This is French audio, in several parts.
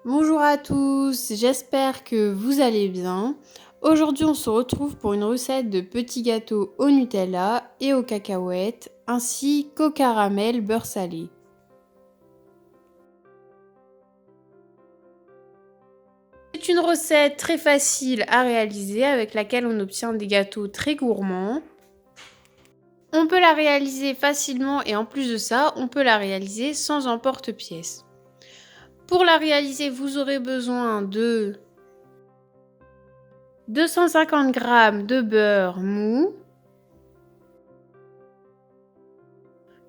Bonjour à tous, j'espère que vous allez bien. Aujourd'hui, on se retrouve pour une recette de petits gâteaux au Nutella et aux cacahuètes, ainsi qu'au caramel beurre salé. C'est une recette très facile à réaliser avec laquelle on obtient des gâteaux très gourmands. On peut la réaliser facilement et en plus de ça, on peut la réaliser sans emporte-pièce. Pour la réaliser, vous aurez besoin de 250 g de beurre mou,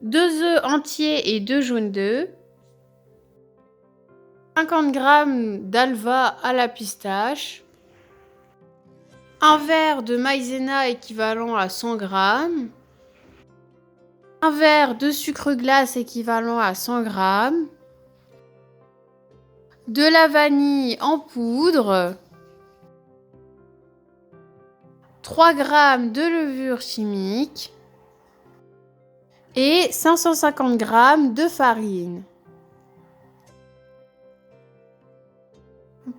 2 œufs entiers et 2 jaunes d'œufs, 50 g d'alva à la pistache, un verre de maïzena équivalent à 100 g, un verre de sucre glace équivalent à 100 g, de la vanille en poudre, 3 g de levure chimique et 550 g de farine.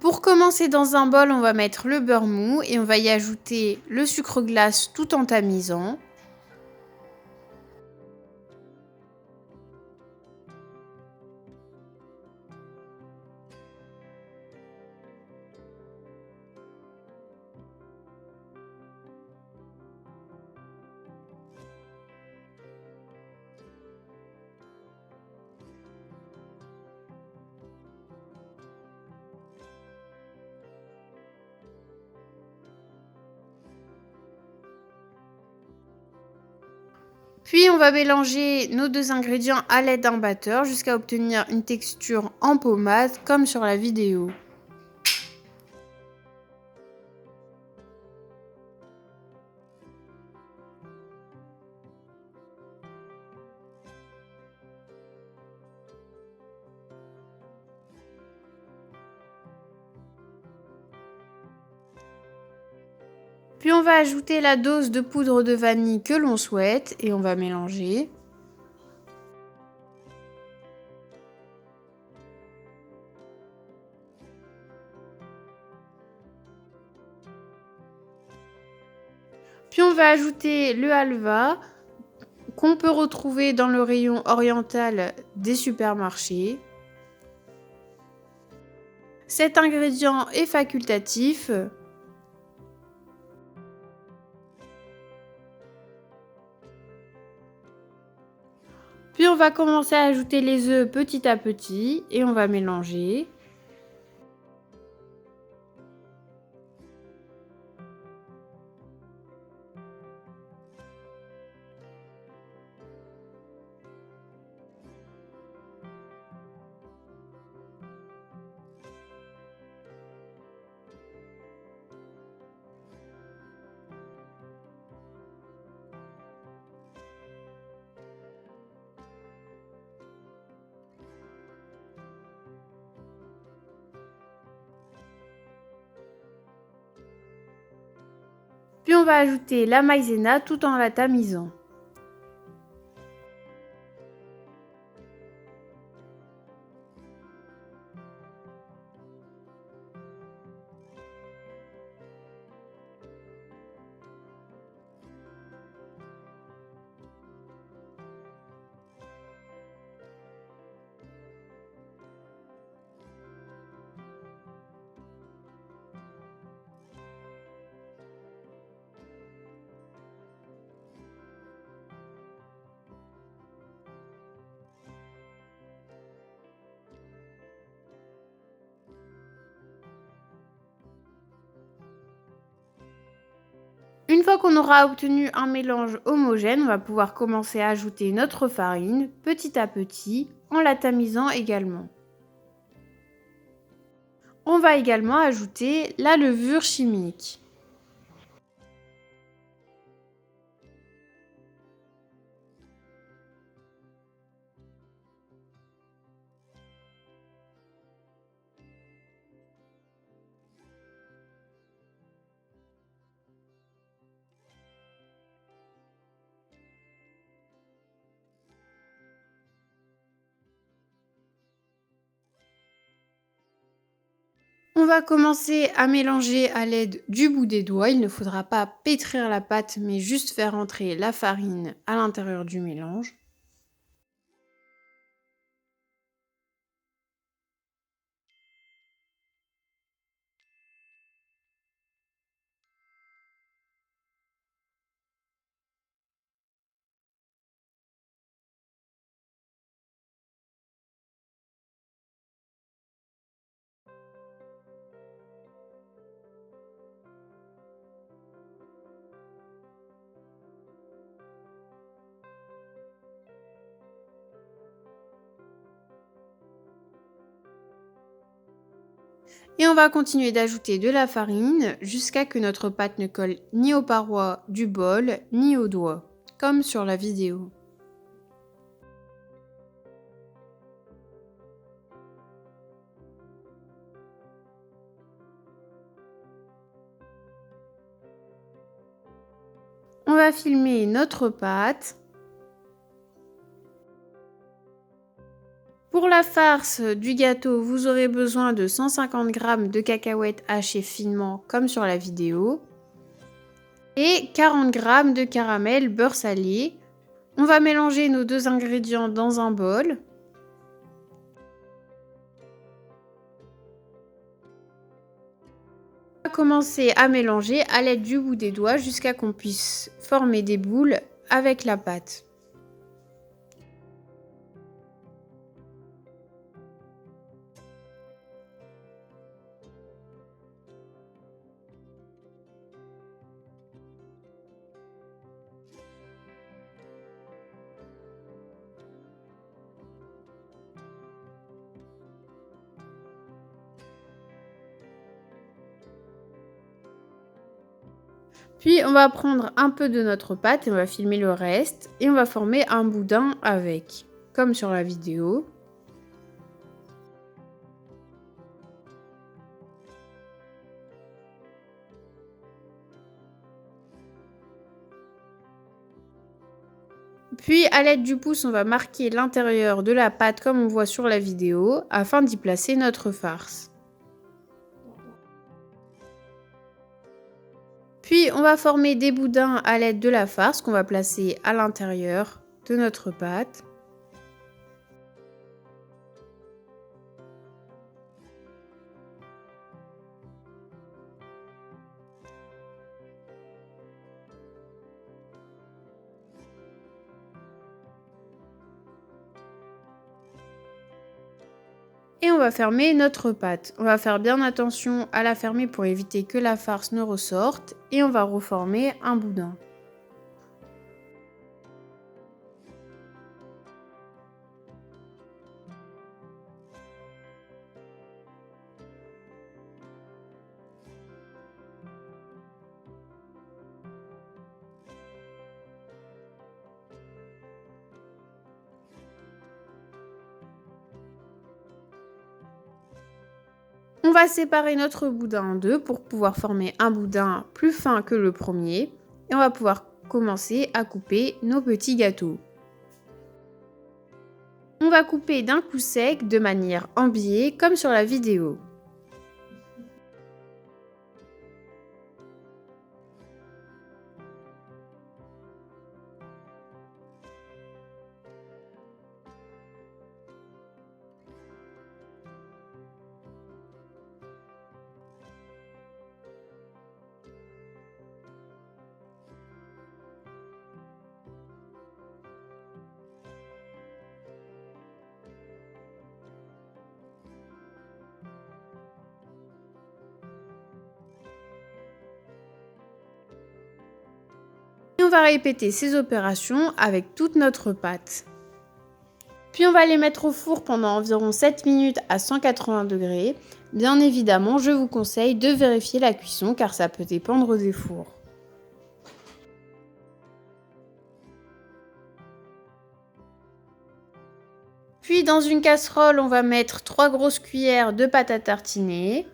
Pour commencer, dans un bol, on va mettre le beurre mou et on va y ajouter le sucre glace tout en tamisant. Puis on va mélanger nos deux ingrédients à l'aide d'un batteur jusqu'à obtenir une texture en pommade comme sur la vidéo. Puis on va ajouter la dose de poudre de vanille que l'on souhaite et on va mélanger. Puis on va ajouter le halva qu'on peut retrouver dans le rayon oriental des supermarchés. Cet ingrédient est facultatif. Puis on va commencer à ajouter les œufs petit à petit et on va mélanger. Puis on va ajouter la maïzena tout en la tamisant. Une fois qu'on aura obtenu un mélange homogène, on va pouvoir commencer à ajouter notre farine petit à petit en la tamisant également. On va également ajouter la levure chimique. va commencer à mélanger à l'aide du bout des doigts. Il ne faudra pas pétrir la pâte, mais juste faire entrer la farine à l'intérieur du mélange. Et on va continuer d'ajouter de la farine jusqu'à que notre pâte ne colle ni aux parois du bol, ni aux doigts, comme sur la vidéo. On va filmer notre pâte. Pour la farce du gâteau, vous aurez besoin de 150 g de cacahuètes hachées finement comme sur la vidéo et 40 g de caramel beurre salé. On va mélanger nos deux ingrédients dans un bol. On va commencer à mélanger à l'aide du bout des doigts jusqu'à qu'on puisse former des boules avec la pâte. Puis on va prendre un peu de notre pâte et on va filmer le reste et on va former un boudin avec, comme sur la vidéo. Puis à l'aide du pouce, on va marquer l'intérieur de la pâte comme on voit sur la vidéo afin d'y placer notre farce. Puis on va former des boudins à l'aide de la farce qu'on va placer à l'intérieur de notre pâte. Et on va fermer notre pâte. On va faire bien attention à la fermer pour éviter que la farce ne ressorte et on va reformer un boudin. On va séparer notre boudin en deux pour pouvoir former un boudin plus fin que le premier. Et on va pouvoir commencer à couper nos petits gâteaux. On va couper d'un coup sec de manière en biais comme sur la vidéo. Et on va répéter ces opérations avec toute notre pâte. Puis on va les mettre au four pendant environ 7 minutes à 180 degrés. Bien évidemment, je vous conseille de vérifier la cuisson car ça peut dépendre des fours. Puis dans une casserole, on va mettre 3 grosses cuillères de pâte à tartiner.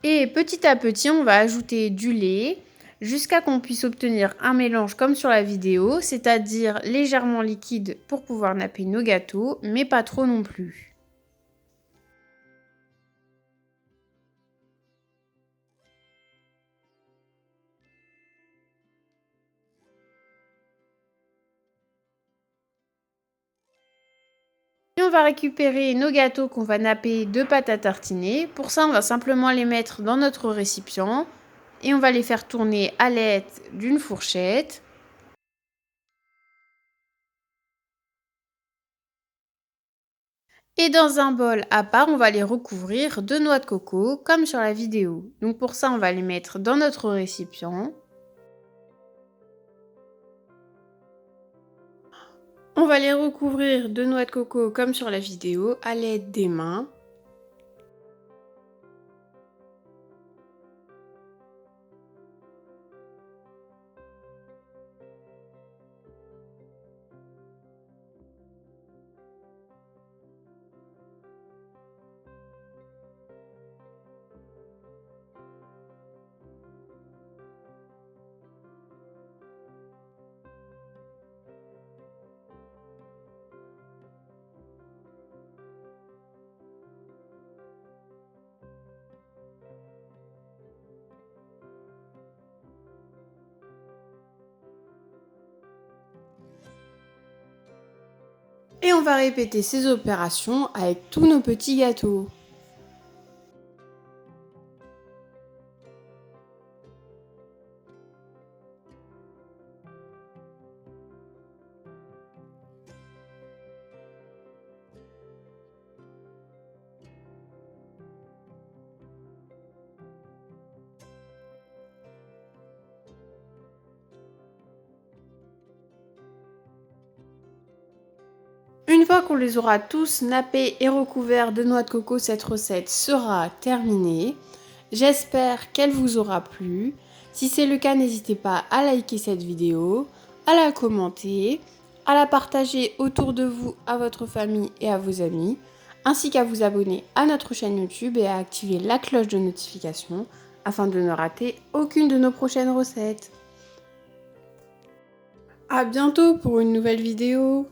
Et petit à petit, on va ajouter du lait jusqu'à qu'on puisse obtenir un mélange comme sur la vidéo, c'est-à-dire légèrement liquide pour pouvoir napper nos gâteaux, mais pas trop non plus. Et on va récupérer nos gâteaux qu'on va napper de pâte à tartiner. Pour ça, on va simplement les mettre dans notre récipient et on va les faire tourner à l'aide d'une fourchette. Et dans un bol à part, on va les recouvrir de noix de coco comme sur la vidéo. Donc pour ça, on va les mettre dans notre récipient. On va les recouvrir de noix de coco comme sur la vidéo à l'aide des mains. Et on va répéter ces opérations avec tous nos petits gâteaux. Une fois qu'on les aura tous nappés et recouverts de noix de coco, cette recette sera terminée. J'espère qu'elle vous aura plu. Si c'est le cas, n'hésitez pas à liker cette vidéo, à la commenter, à la partager autour de vous, à votre famille et à vos amis, ainsi qu'à vous abonner à notre chaîne YouTube et à activer la cloche de notification afin de ne rater aucune de nos prochaines recettes. À bientôt pour une nouvelle vidéo.